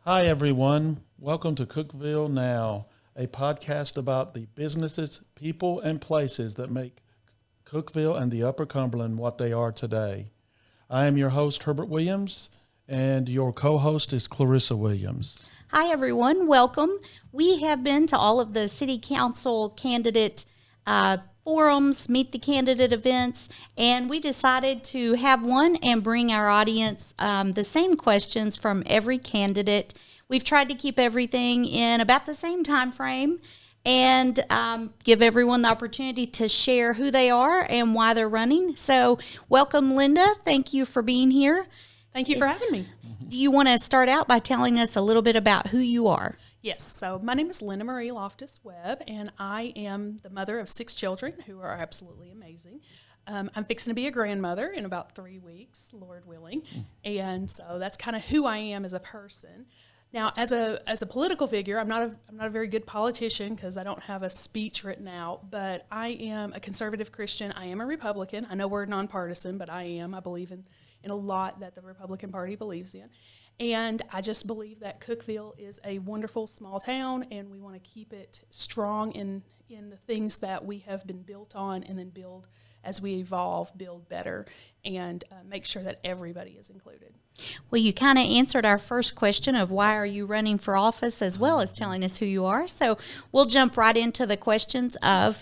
Hi, everyone. Welcome to Cookeville Now, a podcast about the businesses, people, and places that make Cookeville and the Upper Cumberland what they are today. I am your host, Herbert Williams, and your co-host is Clarissa Williams. Hi, everyone. Welcome. We have been to all of the city council candidate forums, meet the candidate events, and we decided to have one and bring our audience the same questions from every candidate. We've tried to keep everything in about the same time frame and give everyone the opportunity to share who they are and why they're running. So welcome, Lynda. Thank you for being here. Thank you for having me. Do you want to start out by telling us a little bit about who you are? Yes, so my name is Lynda Marie Loftis-Webb, and I am the mother of 6 children who are absolutely amazing. I'm fixing to be a grandmother in about 3 weeks, Lord willing, and so that's kind of who I am as a person. Now, as a political figure, I'm not a very good politician because I don't have a speech written out, but I am a conservative Christian. I am a Republican. I know we're nonpartisan, but I believe in a lot that the Republican Party believes in. And I just believe that Cookeville is a wonderful small town, and we want to keep it strong in the things that we have been built on, and then build, as we evolve, build better, and make sure that everybody is included. Well, you kind of answered our first question of why are you running for office, as well as telling us who you are. So we'll jump right into the questions of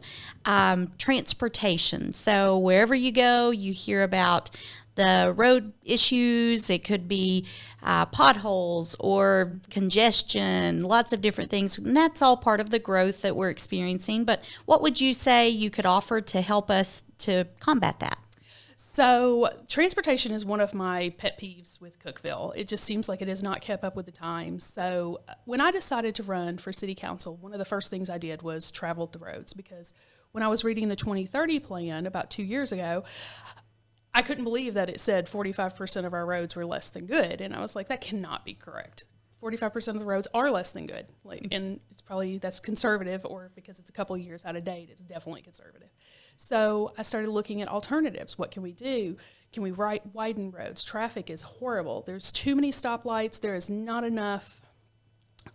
transportation. So wherever you go, you hear about the road issues. It could be potholes or congestion, lots of different things. And that's all part of the growth that we're experiencing. But what would you say you could offer to help us to combat that? So transportation is one of my pet peeves with Cookeville. It just seems like it has not kept up with the times. So when I decided to run for city council, one of the first things I did was travel the roads, because when I was reading the 2030 plan about 2 years ago, I couldn't believe that it said 45% of our roads were less than good. And I was like, that cannot be correct. 45% of the roads are less than good. And it's probably, that's conservative, or because it's a couple of years out of date, it's definitely conservative. So I started looking at alternatives. What can we do? Can we widen roads? Traffic is horrible. There's too many stoplights. There is not enough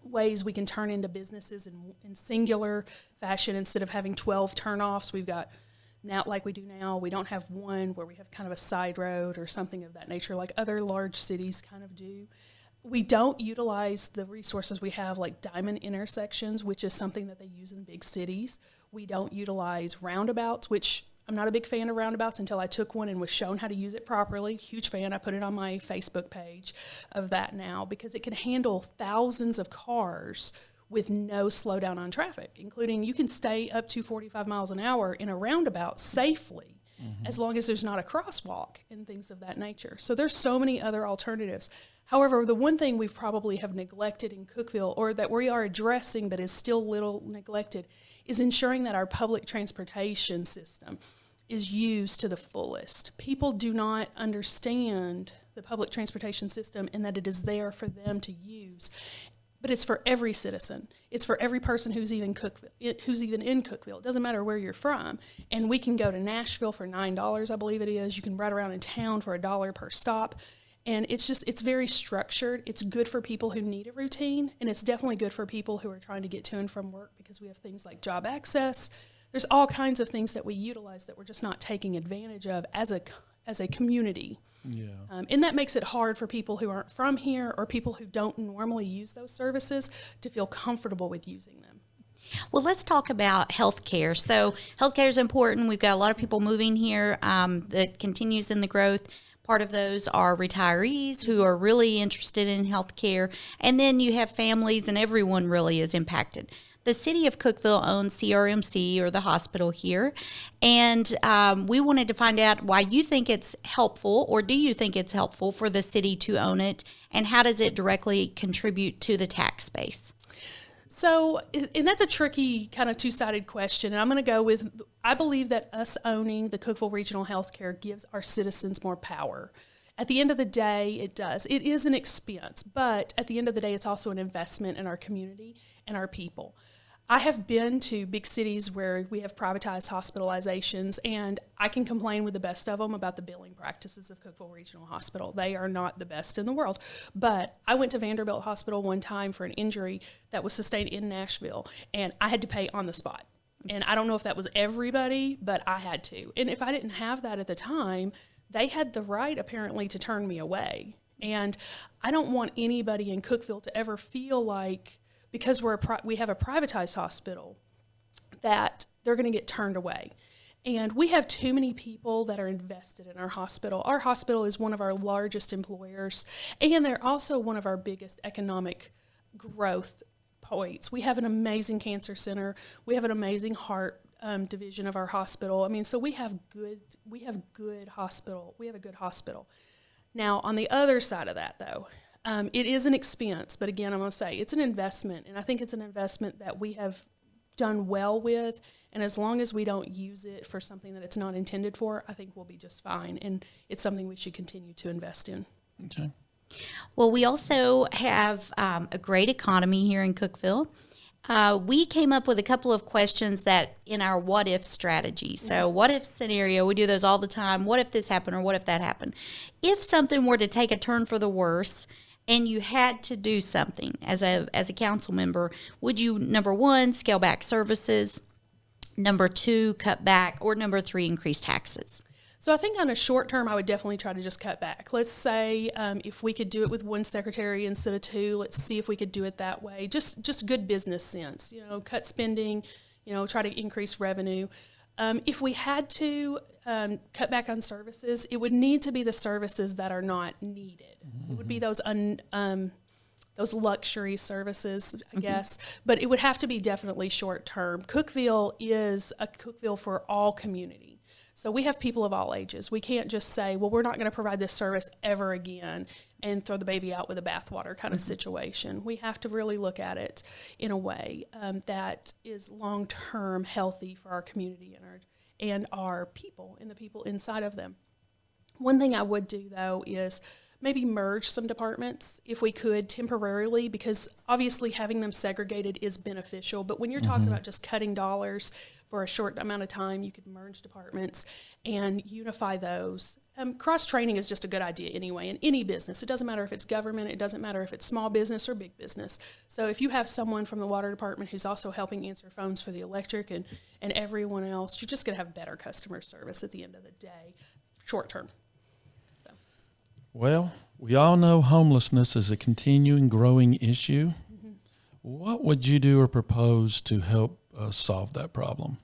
ways we can turn into businesses in singular fashion instead of having 12 turnoffs. We've got now, like we do now, we don't have one where we have kind of a side road or something of that nature like other large cities kind of do. We don't utilize the resources we have, like diamond intersections, which is something that they use in big cities. We don't utilize roundabouts, which I'm not a big fan of roundabouts until I took one and was shown how to use it properly. Huge fan. I put it on my Facebook page of that now, because it can handle thousands of cars with no slowdown on traffic, including you can stay up to 45 miles an hour in a roundabout safely, as long as there's not a crosswalk and things of that nature. So there's so many other alternatives. However, the one thing we probably have neglected in Cookeville, or that we are addressing but is still little neglected, is ensuring that our public transportation system is used to the fullest. People do not understand the public transportation system and that it is there for them to use. But it's for every citizen. It's for every person who's even in Cookeville. It doesn't matter where you're from. And we can go to Nashville for $9, I believe it is. You can ride around in town for $1 per stop. And it's very structured. It's good for people who need a routine. And it's definitely good for people who are trying to get to and from work, because we have things like job access. There's all kinds of things that we utilize that we're just not taking advantage of as a community. Yeah. And that makes it hard for people who aren't from here, or people who don't normally use those services, to feel comfortable with using them. Well, let's talk about healthcare. So healthcare is important. We've got a lot of people moving here that continues in the growth. Part of those are retirees who are really interested in healthcare. And then you have families, and everyone really is impacted. The city of Cookeville owns CRMC, or the hospital here, and we wanted to find out why you think it's helpful, or do you think it's helpful for the city to own it, and how does it directly contribute to the tax base? So, and that's a tricky kind of two-sided question, and I'm going to go with, I believe that us owning the Cookeville Regional Healthcare gives our citizens more power. At the end of the day, it does. It is an expense, but at the end of the day, it's also an investment in our community and our people. I have been to big cities where we have privatized hospitalizations, and I can complain with the best of them about the billing practices of Cookeville Regional Hospital. They are not the best in the world. But I went to Vanderbilt Hospital one time for an injury that was sustained in Nashville, and I had to pay on the spot. And I don't know if that was everybody, but I had to. And if I didn't have that at the time, they had the right, apparently, to turn me away. And I don't want anybody in Cookeville to ever feel like, because we have a privatized hospital, that they're going to get turned away. And we have too many people that are invested in our hospital. Our hospital is one of our largest employers, and they're also one of our biggest economic growth points. We have an amazing cancer center. We have an amazing heart division of our hospital. I mean, so we have a good hospital. Now, on the other side of that, though, it is an expense, but again, I'm going to say it's an investment, and I think it's an investment that we have done well with, and as long as we don't use it for something that it's not intended for, I think we'll be just fine, and it's something we should continue to invest in. Okay. Well, we also have a great economy here in Cookeville. We came up with a couple of questions that in our what if strategy. So what if scenario, we do those all the time. What if this happened or what if that happened? If something were to take a turn for the worse and you had to do something as a council member, would you, number one, scale back services, number two, cut back, or number three, increase taxes? So I think on a short term, I would definitely try to just cut back. Let's say if we could do it with one secretary instead of two, let's see if we could do it that way. Just good business sense, cut spending, try to increase revenue. If we had to cut back on services, it would need to be the services that are not needed. Mm-hmm. It would be those luxury services, I guess, but it would have to be definitely short term. Cookeville is a Cookeville for all community. So we have people of all ages. We can't just say, well, we're not going to provide this service ever again and throw the baby out with the bathwater kind of situation. We have to really look at it in a way that is long-term healthy for our community and our people and the people inside of them. One thing I would do, though, is maybe merge some departments if we could temporarily, because obviously having them segregated is beneficial. But when you're talking about just cutting dollars for a short amount of time, you could merge departments and unify those. Cross-training is just a good idea anyway in any business. It doesn't matter if it's government. It doesn't matter if it's small business or big business. So if you have someone from the water department who's also helping answer phones for the electric and everyone else, you're just going to have better customer service at the end of the day, short term. Well, we all know homelessness is a continuing growing issue. Mm-hmm. What would you do or propose to help solve that problem?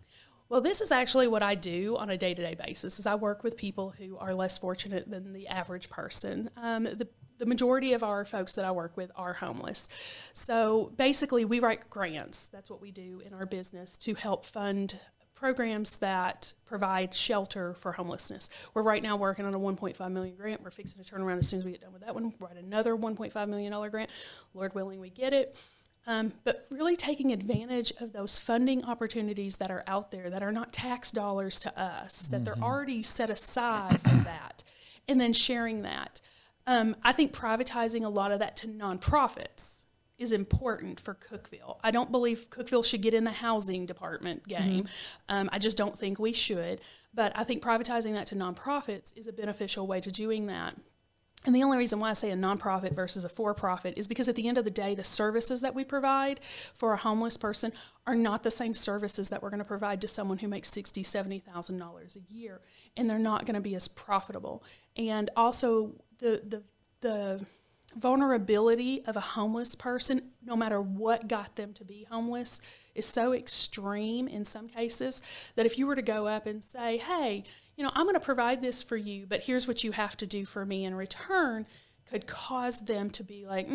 Well, this is actually what I do on a day-to-day basis, is I work with people who are less fortunate than the average person. The majority of our folks that I work with are homeless. So basically, we write grants. That's what we do in our business to help fund programs that provide shelter for homelessness. We're right now working on a $1.5 million grant. We're fixing to turn around as soon as we get done with that one, write another $1.5 million grant. Lord willing, we get it. But really taking advantage of those funding opportunities that are out there that are not tax dollars to us, that they're already set aside for that, and then sharing that. I think privatizing a lot of that to nonprofits is important for Cookeville. I don't believe Cookeville should get in the housing department game. I just don't think we should. But I think privatizing that to nonprofits is a beneficial way to doing that. And the only reason why I say a nonprofit versus a for-profit is because at the end of the day, the services that we provide for a homeless person are not the same services that we're going to provide to someone who makes $60,000, $70,000 a year, and they're not going to be as profitable. And also the vulnerability of a homeless person, no matter what got them to be homeless, is so extreme in some cases that if you were to go up and say, hey, I'm going to provide this for you, but here's what you have to do for me in return, could cause them to be like,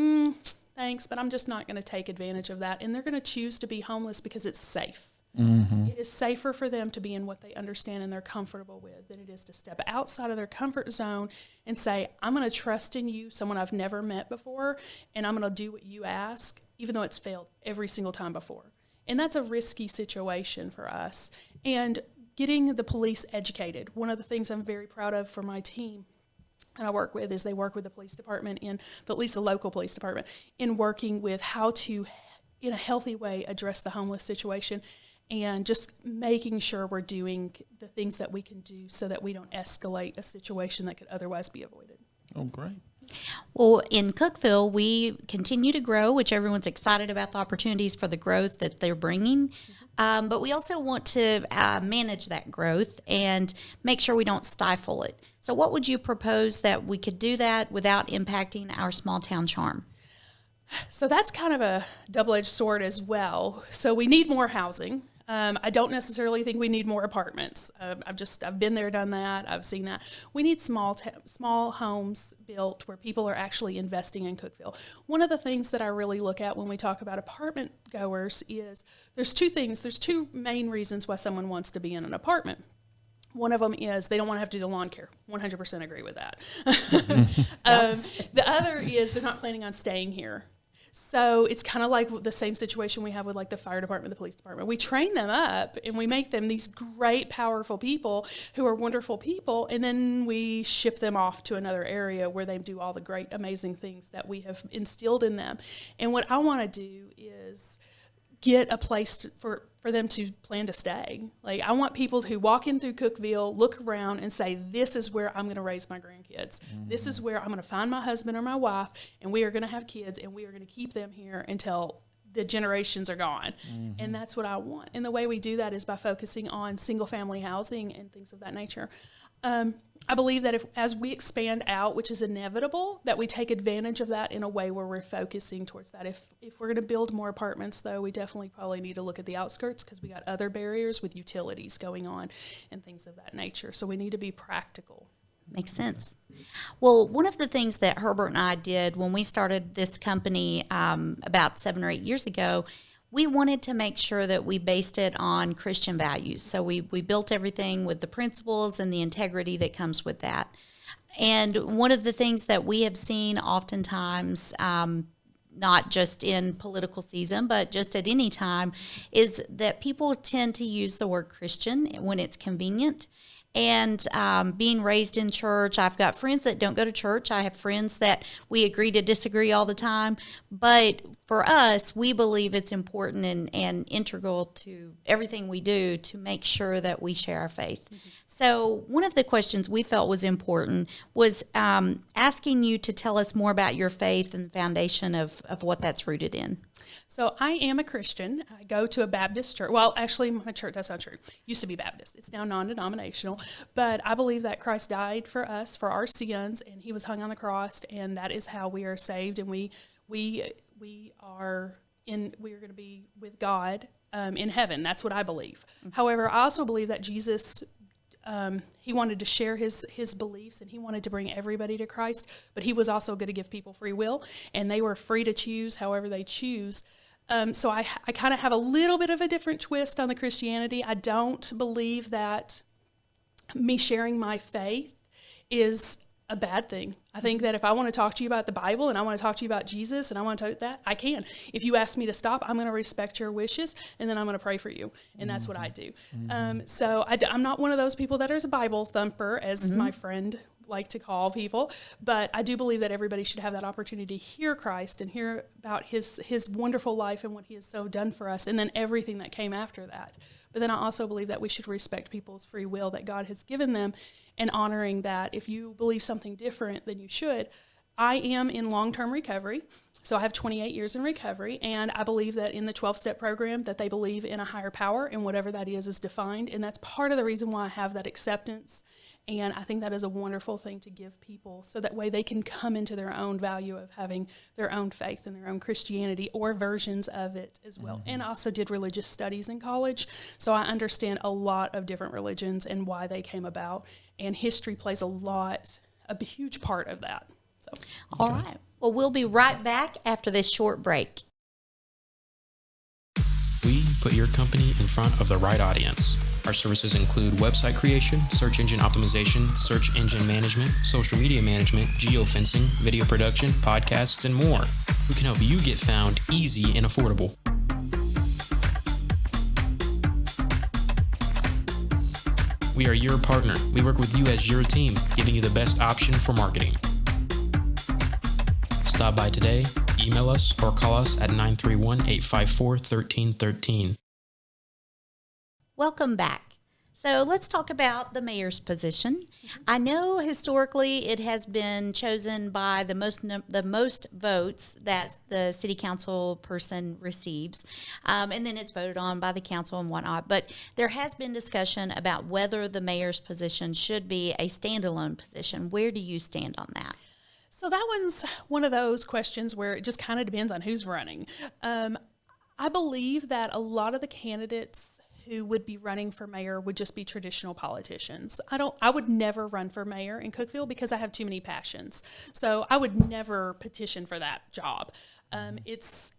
thanks, but I'm just not going to take advantage of that. And they're going to choose to be homeless because it's safe. Mm-hmm. It is safer for them to be in what they understand and they're comfortable with than it is to step outside of their comfort zone and say, I'm going to trust in you, someone I've never met before, and I'm going to do what you ask, even though it's failed every single time before. And that's a risky situation for us. And getting the police educated. One of the things I'm very proud of for my team and I work with is they work with the police department, and at least the local police department, in working with how to in a healthy way, address the homeless situation, and just making sure we're doing the things that we can do so that we don't escalate a situation that could otherwise be avoided. Oh, great. Well, in Cookeville, we continue to grow, which everyone's excited about the opportunities for the growth that they're bringing. But we also want to manage that growth and make sure we don't stifle it. So what would you propose that we could do that without impacting our small town charm? So that's kind of a double-edged sword as well. So we need more housing. I don't necessarily think we need more apartments. I've been there, done that. I've seen that. We need small homes built where people are actually investing in Cookeville. One of the things that I really look at when we talk about apartment goers is there's two things. There's two main reasons why someone wants to be in an apartment. One of them is they don't want to have to do the lawn care. 100% agree with that. The other is they're not planning on staying here. So it's kind of like the same situation we have with like the fire department, the police department. We train them up and we make them these great, powerful people who are wonderful people. And then we ship them off to another area where they do all the great, amazing things that we have instilled in them. And what I want to do is get a place for them to plan to stay. Like, I want people who walk in through Cookeville, look around and say, this is where I'm going to raise my grandkids. Mm-hmm. This is where I'm going to find my husband or my wife, and we are going to have kids, and we are going to keep them here until the generations are gone. Mm-hmm. And that's what I want. And the way we do that is by focusing on single family housing and things of that nature. I believe that as we expand out, which is inevitable, that we take advantage of that in a way where we're focusing towards that. If we're going to build more apartments, though, we definitely probably need to look at the outskirts because we got other barriers with utilities going on and things of that nature. So we need to be practical. Makes sense. Well, one of the things that Herbert and I did when we started this company about 7 or 8 years ago, we wanted to make sure that we based it on Christian values. So we built everything with the principles and the integrity that comes with that. And one of the things that we have seen oftentimes, not just in political season, but just at any time, is that people tend to use the word Christian when it's convenient. And being raised in church, I've got friends that don't go to church. I have friends that we agree to disagree all the time. But for us, we believe it's important and integral to everything we do to make sure that we share our faith. Mm-hmm. So one of the questions we felt was important was asking you to tell us more about your faith and the foundation of what that's rooted in. So I am a Christian. I go to a Baptist church. Well, actually, my church, that's not true. Used to be Baptist. It's now non-denominational. But I believe that Christ died for us, for our sins, and he was hung on the cross, and that is how we are saved, and we are going to be with God in heaven. That's what I believe. Mm-hmm. However, I also believe that Jesus, he wanted to share his beliefs, and he wanted to bring everybody to Christ, but he was also going to give people free will, and they were free to choose however they choose. So I kind of have a little bit of a different twist on the Christianity. I don't believe that me sharing my faith is a bad thing. I think that if I want to talk to you about the Bible and I want to talk to you about Jesus and I want to talk that, I can. If you ask me to stop, I'm going to respect your wishes, and then I'm going to pray for you. And that's what I do. Mm-hmm. So I'm not one of those people that is a Bible thumper, as my friend like to call people, but I do believe that everybody should have that opportunity to hear Christ and hear about his wonderful life and what he has so done for us, and then everything that came after that. But then I also believe that we should respect people's free will that God has given them, and honoring that if you believe something different, then you should. I am in long-term recovery, so I have 28 years in recovery, and I believe that in the 12-step program that they believe in a higher power, and whatever that is defined, and that's part of the reason why I have that acceptance. And I think that is a wonderful thing to give people, so that way they can come into their own value of having their own faith and their own Christianity, or versions of it as well. Mm-hmm. And I also did religious studies in college, so I understand a lot of different religions and why they came about. And history plays a huge part of that. So, all right. Well, we'll be right back after this short break. We put your company in front of the right audience. Our services include website creation, search engine optimization, search engine management, social media management, geofencing, video production, podcasts, and more. We can help you get found easy and affordable. We are your partner. We work with you as your team, giving you the best option for marketing. Stop by today, email us or call us at 931-854-1313. Welcome back. So let's talk about the mayor's position. I know historically it has been chosen by the most votes that the city council person receives, and then it's voted on by the council and whatnot. But there has been discussion about whether the mayor's position should be a standalone position. Where do you stand on that? So that one's one of those questions where it just kind of depends on who's running. I believe that a lot of the candidates who would be running for mayor would just be traditional politicians. I would never run for mayor in Cookeville because I have too many passions. So I would never petition for that job. It's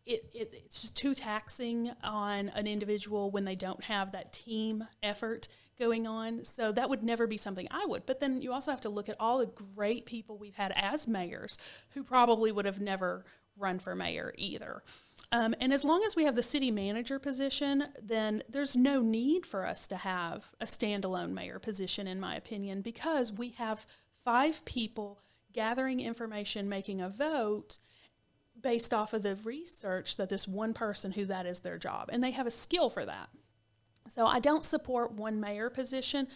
just too taxing on an individual when they don't have that team effort going on. So that would never be something I would. But then you also have to look at all the great people we've had as mayors who probably would have never run for mayor either. And as long as we have the city manager position, then there's no need for us to have a standalone mayor position, in my opinion, because we have 5 people gathering information, making a vote based off of the research that this one person who that is their job, and they have a skill for that. So I don't support one mayor position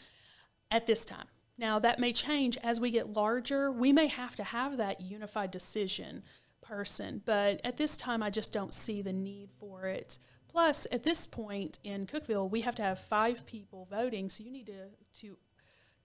at this time. Now, that may change as we get larger. We may have to have that unified decision person, but at this time I just don't see the need for it. Plus, at this point in Cookeville, we have to have 5 people voting, so you need to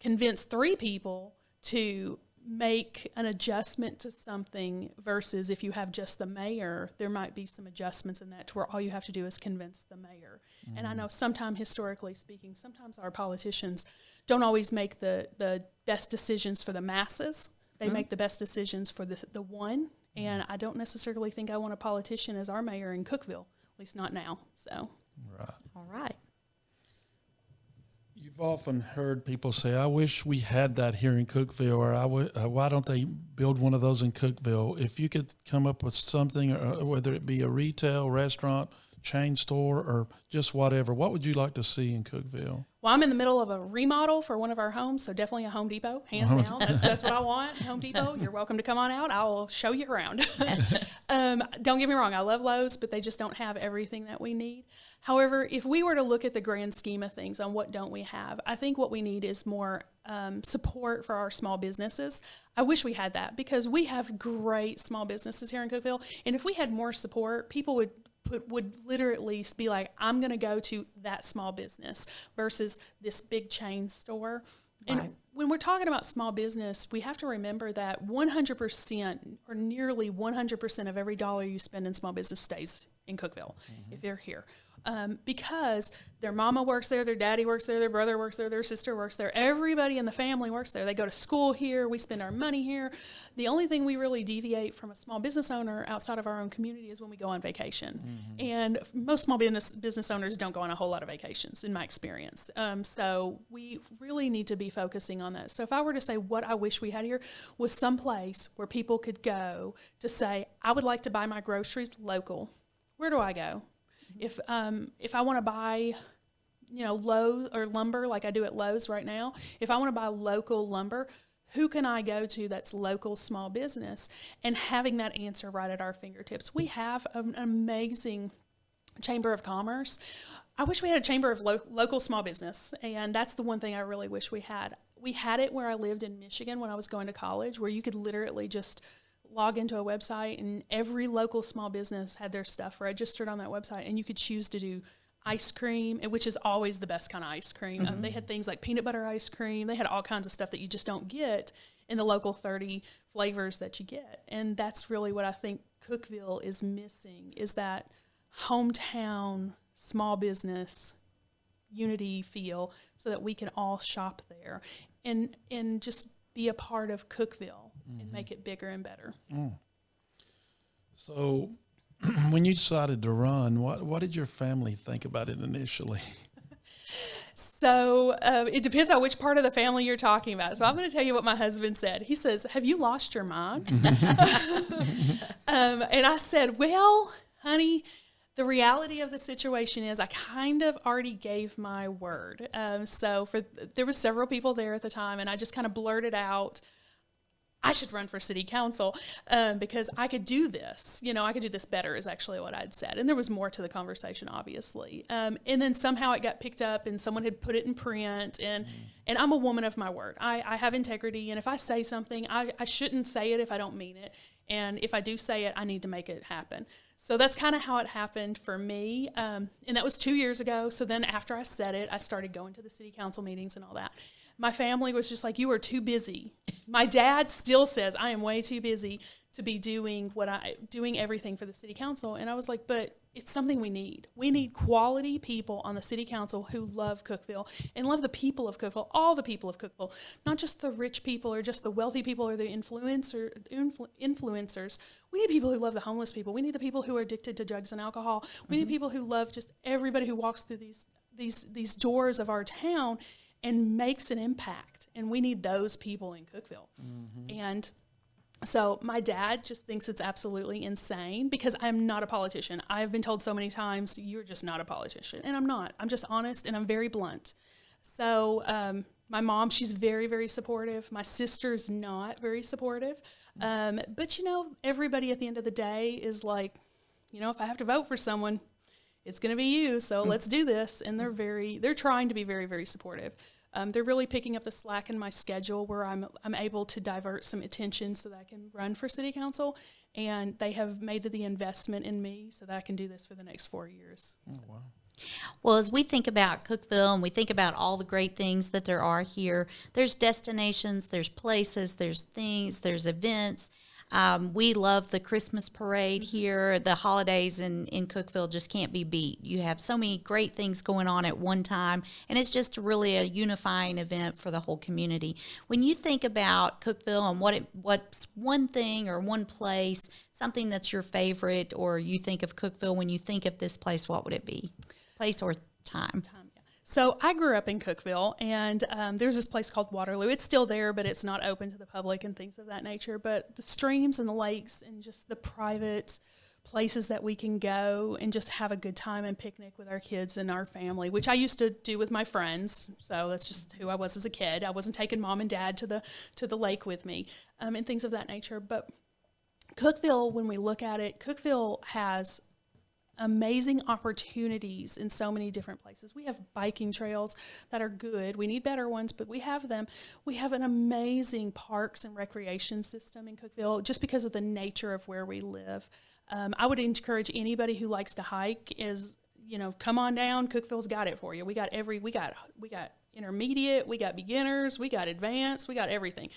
convince 3 people to make an adjustment to something, versus if you have just the mayor, there might be some adjustments in that to where all you have to do is convince the mayor. And I know sometimes, historically speaking, sometimes our politicians don't always make the best decisions for the masses. They make the best decisions for the one. And I don't necessarily think I want a politician as our mayor in Cookeville, at least not now. So, Right. All right. You've often heard people say, I wish we had that here in Cookeville, or why don't they build one of those in Cookeville? If you could come up with something, whether it be a retail, restaurant, chain store, or just whatever, what would you like to see in Cookeville? well, I'm in the middle of a remodel for one of our homes, so definitely a Home Depot, hands down. That's what I want. Home Depot, you're welcome to come on out. I'll show you around. Don't get me wrong, I love Lowe's, but they just don't have everything that we need. However, if we were to look at the grand scheme of things on what don't we have, I think what we need is more support for our small businesses. I wish we had that, because we have great small businesses here in Cookeville, and if we had more support, people would literally be like, I'm going to go to that small business versus this big chain store. Right. And when we're talking about small business, we have to remember that 100% or nearly 100% of every dollar you spend in small business stays in Cookeville if they're here. Because their mama works there, their daddy works there, their brother works there, their sister works there. Everybody in the family works there. They go to school here. We spend our money here. The only thing we really deviate from a small business owner outside of our own community is when we go on vacation. And most small business owners don't go on a whole lot of vacations, in my experience. So we really need to be focusing on that. So if I were to say what I wish we had here was some place where people could go to say, I would like to buy my groceries local. Where do I go? If I want to buy, Lowe's or lumber like I do at Lowe's right now, if I want to buy local lumber, who can I go to that's local small business? And having that answer right at our fingertips. We have an amazing Chamber of Commerce. I wish we had a chamber of local small business, and that's the one thing I really wish we had. We had it where I lived in Michigan when I was going to college, where you could literally just log into a website and every local small business had their stuff registered on that website, and you could choose to do ice cream, which is always the best kind of ice cream. They had things like peanut butter ice cream. They had all kinds of stuff that you just don't get in the local 30 flavors that you get. And that's really what I think Cookeville is missing, is that hometown small business unity feel, so that we can all shop there and just be a part of Cookeville and make it bigger and better. So when you decided to run, what did your family think about it initially? So it depends on which part of the family you're talking about. So I'm going to tell you what my husband said. He says, have you lost your mind? And I said, well, honey, the reality of the situation is I kind of already gave my word. There were several people there at the time, and I just kind of blurted out, I should run for city council because I could do this. I could do this better is actually what I'd said. And there was more to the conversation, obviously. And then somehow it got picked up and someone had put it in print. And I'm a woman of my word. I have integrity. And if I say something, I shouldn't say it if I don't mean it. And if I do say it, I need to make it happen. So that's kind of how it happened for me. And that was 2 years ago. So then after I said it, I started going to the city council meetings and all that. My family was just like, you are too busy. My dad still says I am way too busy to be doing everything for the city council. And I was like, but it's something we need. We need quality people on the city council who love Cookeville and love the people of Cookeville, all the people of Cookeville, not just the rich people or just the wealthy people or the influencers. We need people who love the homeless people. We need the people who are addicted to drugs and alcohol. We need people who love just everybody who walks through these doors of our town and makes an impact. And we need those people in Cookeville. And so my dad just thinks it's absolutely insane because I'm not a politician. I've been told so many times, you're just not a politician. And I'm not. I'm just honest and I'm very blunt. So my mom, she's very, very supportive. My sister's not very supportive. But, everybody at the end of the day is like, if I have to vote for someone, it's going to be you, so let's do this. And they're trying to be very, very supportive. They're really picking up the slack in my schedule where I'm able to divert some attention so that I can run for city council. And they have made the investment in me so that I can do this for the next 4 years. Oh, wow. Well, as we think about Cookeville and we think about all the great things that there are here, there's destinations, there's places, there's things, there's events. We love the Christmas parade here. The holidays in Cookeville just can't be beat. You have so many great things going on at one time, and it's just really a unifying event for the whole community. When you think about Cookeville and what's one thing or one place, something that's your favorite, or you think of Cookeville when you think of this place, what would it be? Place or time? So I grew up in Cookeville, and there's this place called Waterloo. It's still there, but it's not open to the public and things of that nature. But the streams and the lakes and just the private places that we can go and just have a good time and picnic with our kids and our family, which I used to do with my friends. So that's just who I was as a kid. I wasn't taking mom and dad to the lake with me and things of that nature. But Cookeville, when we look at it, Cookeville has amazing opportunities in so many different places. We have biking trails that are good. We need better ones, but we have them. We have an amazing parks and recreation system in Cookeville just because of the nature of where we live. I would encourage anybody who likes to hike come on down. Cookeville's got it for you. We got intermediate, we got beginners, we got advanced, we got everything.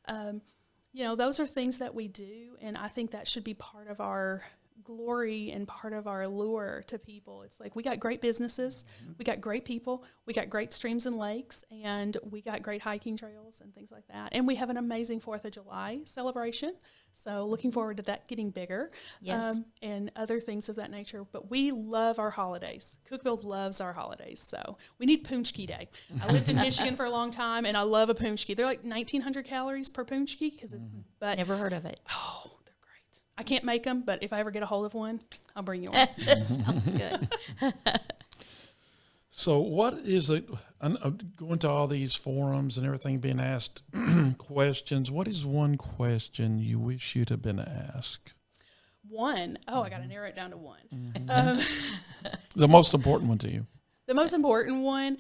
Those are things that we do, and I think that should be part of our glory and part of our allure to people. It's like we got great businesses, we got great people, we got great streams and lakes, and we got great hiking trails and things like that. And we have an amazing 4th of July celebration. So looking forward to that getting bigger. Yes. And other things of that nature. But we love our holidays. Cookeville loves our holidays. So we need Punchki Day. I lived in Michigan for a long time, and I love a Punchki. They're like 1,900 calories per Punchki. But Never heard of it. Oh, I can't make them, but if I ever get a hold of one, I'll bring you one. Sounds good. So what is it, going to all these forums and everything being asked questions, what is one question you wish you'd have been asked? One? Oh, I got to narrow it down to one. The most important one to you? The most important one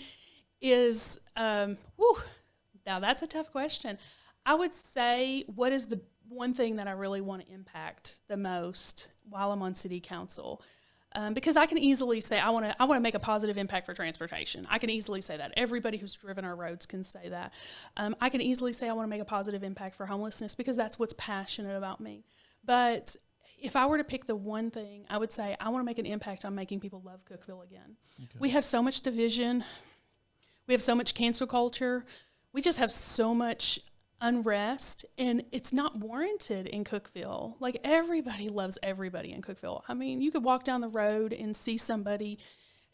is, now that's a tough question. I would say, what is the one thing that I really want to impact the most while I'm on city council? Because I can easily say I want to make a positive impact for transportation. I can easily say that. Everybody who's driven our roads can say that. I can easily say I want to make a positive impact for homelessness because that's what's passionate about me. But if I were to pick the one thing, I would say I want to make an impact on making people love Cookeville again. Okay. We have so much division. We have so much cancel culture. We just have so much unrest, and it's not warranted in Cookeville. Like, everybody loves everybody in Cookeville. I mean, you could walk down the road and see somebody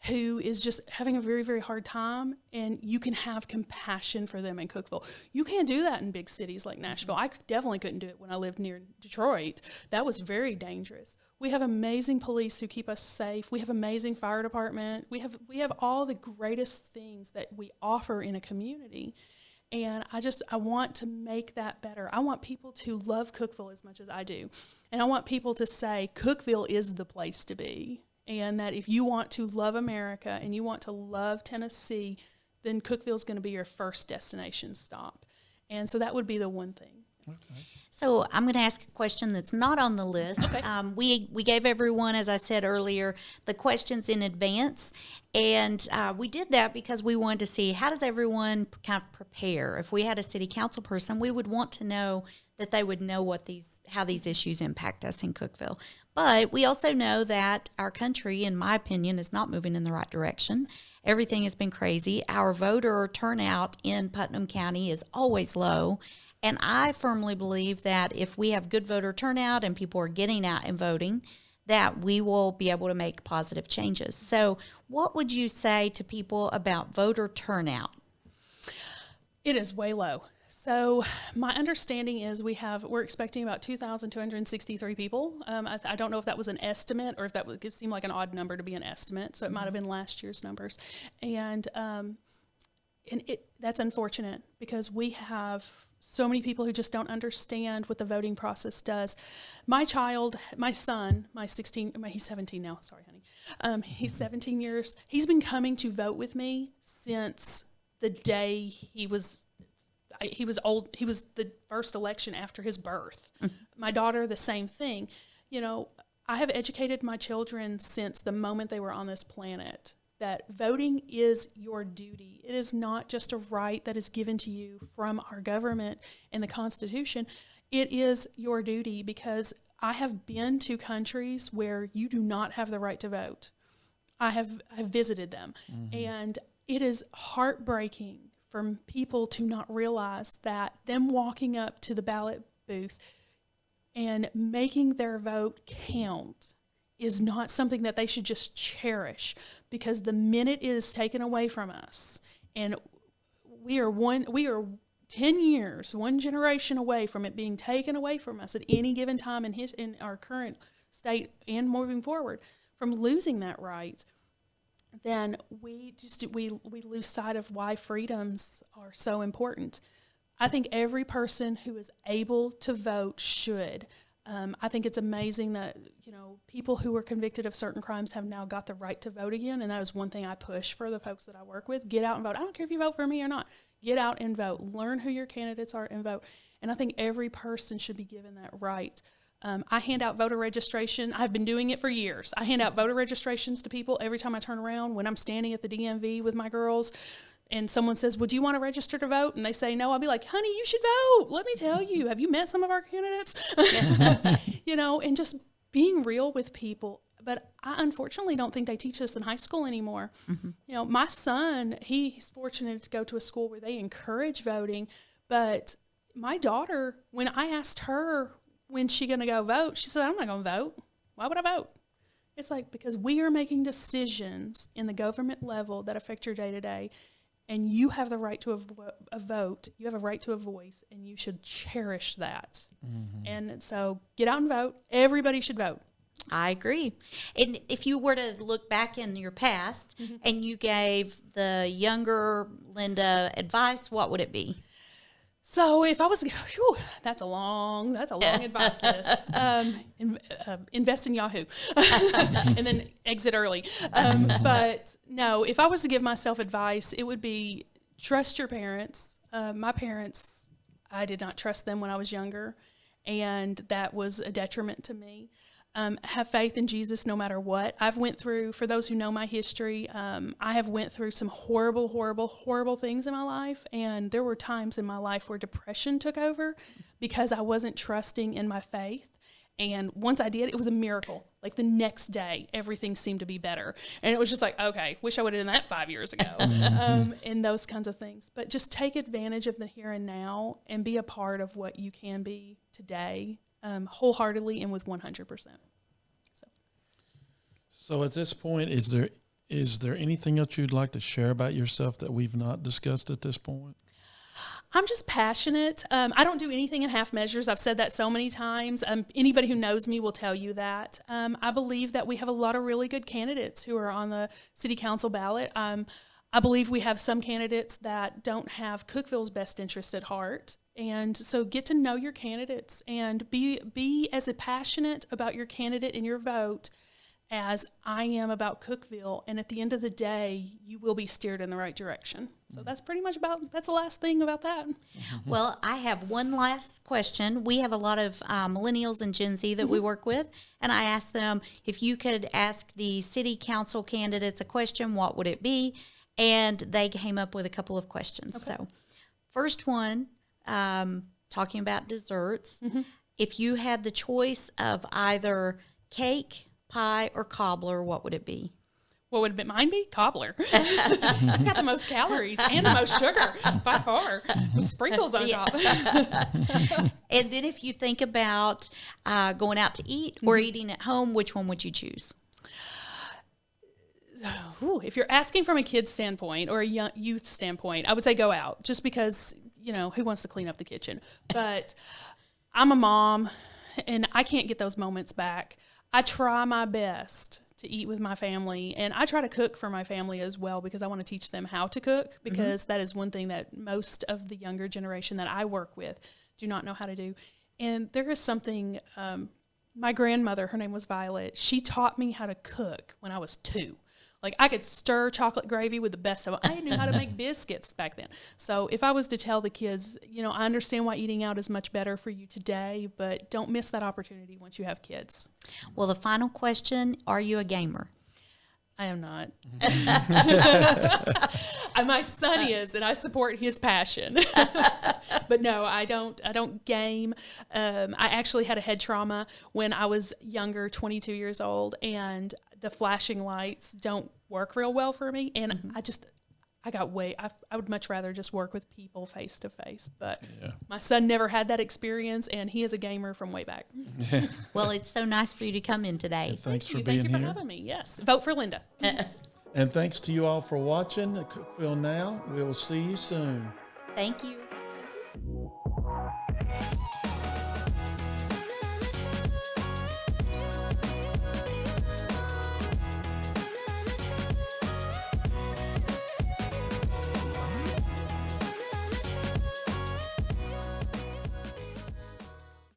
who is just having a very, very hard time, and you can have compassion for them in Cookeville. You can't do that in big cities like Nashville. I definitely couldn't do it when I lived near Detroit. That was very dangerous. We have amazing police who keep us safe. We have amazing fire department. We have all the greatest things that we offer in a community. And I want to make that better. I want people to love Cookeville as much as I do. And I want people to say Cookeville is the place to be. And that if you want to love America and you want to love Tennessee, then Cookeville is going to be your first destination stop. And so that would be the one thing. Okay. So I'm going to ask a question that's not on the list. Okay. We gave everyone, as I said earlier, the questions in advance, and we did that because we wanted to see how does everyone kind of prepare. If we had a city council person, we would want to know that they would know how these issues impact us in Cookeville. But we also know that our country, in my opinion, is not moving in the right direction. Everything has been crazy. Our voter turnout in Putnam County is always low. And I firmly believe that if we have good voter turnout and people are getting out and voting, that we will be able to make positive changes. So what would you say to people about voter turnout? It is way low. So my understanding is we're expecting about 2,263 people. I don't know if that was an estimate or if that would seem like an odd number to be an estimate. So it might have been last year's numbers. And that's unfortunate because we have so many people who just don't understand what the voting process does. My son, he's 17 now. Sorry, honey. He's 17 years. He's been coming to vote with me since the day he was old. He was the first election after his birth. Mm-hmm. My daughter, the same thing. I have educated my children since the moment they were on this planet that voting is your duty. It is not just a right that is given to you from our government and the Constitution. It is your duty because I have been to countries where you do not have the right to vote. I've visited them, mm-hmm. and it is heartbreaking for people to not realize that them walking up to the ballot booth and making their vote count is not something that they should just cherish, because the minute it is taken away from us, and we are 10 years, one generation away from it being taken away from us at any given time in our current state and moving forward, from losing that right, then we lose sight of why freedoms are so important. I think every person who is able to vote should. I think it's amazing that, people who were convicted of certain crimes have now got the right to vote again. And that is one thing I push for the folks that I work with. Get out and vote. I don't care if you vote for me or not. Get out and vote. Learn who your candidates are and vote. And I think every person should be given that right. I hand out voter registration. I've been doing it for years. I hand out voter registrations to people every time I turn around when I'm standing at the DMV with my girls. And someone says, well, do you want to register to vote? And they say no. I'll be like, honey, you should vote. Let me tell you. Have you met some of our candidates? And just being real with people. But I unfortunately don't think they teach us in high school anymore. Mm-hmm. My son, he's fortunate to go to a school where they encourage voting. But my daughter, when I asked her when's she going to go vote, she said, I'm not going to vote. Why would I vote? It's like, because we are making decisions in the government level that affect your day-to-day. And you have the right to a vote. You have a right to a voice, and you should cherish that. Mm-hmm. And so get out and vote. Everybody should vote. I agree. And if you were to look back in your past mm-hmm. and you gave the younger Lynda advice, what would it be? So if I was, that's a long advice list. Invest in Yahoo and then exit early. But no, if I was to give myself advice, it would be trust your parents. My parents, I did not trust them when I was younger, and that was a detriment to me. Have faith in Jesus no matter what. I've went through, for those who know my history, I have went through some horrible, horrible, horrible things in my life. And there were times in my life where depression took over because I wasn't trusting in my faith. And once I did, it was a miracle. Like the next day, everything seemed to be better. And it was just like, okay, wish I would have done that 5 years ago. And those kinds of things. But just take advantage of the here and now and be a part of what you can be today. Wholeheartedly and with 100%. So at this point, is there anything else you'd like to share about yourself that we've not discussed at this point? I'm just passionate. I don't do anything in half measures. I've said that so many times. Anybody who knows me will tell you that. I believe that we have a lot of really good candidates who are on the city council ballot. I believe we have some candidates that don't have Cookeville's best interest at heart. And so get to know your candidates and be as passionate about your candidate and your vote as I am about Cookeville. And at the end of the day, you will be steered in the right direction. So that's pretty much that's the last thing about that. Well, I have one last question. We have a lot of millennials and Gen Z that we work with, and I asked them, if you could ask the city council candidates a question, what would it be? And they came up with a couple of questions. Okay. So first one, talking about desserts. If you had the choice of either cake, pie, or cobbler, what would it be? What would mine be? Cobbler. It's got the most calories and the most sugar by far, with sprinkles on top. And then if you think about going out to eat or eating at home, which one would you choose? If you're asking from a kid's standpoint or a youth standpoint, I would say go out, just because, who wants to clean up the kitchen? But I'm a mom, and I can't get those moments back. I try my best to eat with my family, and I try to cook for my family as well, because I want to teach them how to cook, because that is one thing that most of the younger generation that I work with do not know how to do. And there is something, my grandmother, her name was Violet, she taught me how to cook when I was 2. Like, I could stir chocolate gravy with the best of them. I knew how to make biscuits back then. So if I was to tell the kids, I understand why eating out is much better for you today, but don't miss that opportunity once you have kids. Well, the final question, are you a gamer? I am not. My son is, and I support his passion. But no, I don't game. I actually had a head trauma when I was younger, 22 years old, and the flashing lights don't work real well for me. And I would much rather just work with people face to face. But my son never had that experience, and he is a gamer from way back. Well, it's so nice for you to come in today. Thanks for being here. Thank you for here. having me. Yes. Vote for Lynda. And thanks to you all for watching Cookeville Now. We will see you soon. Thank you.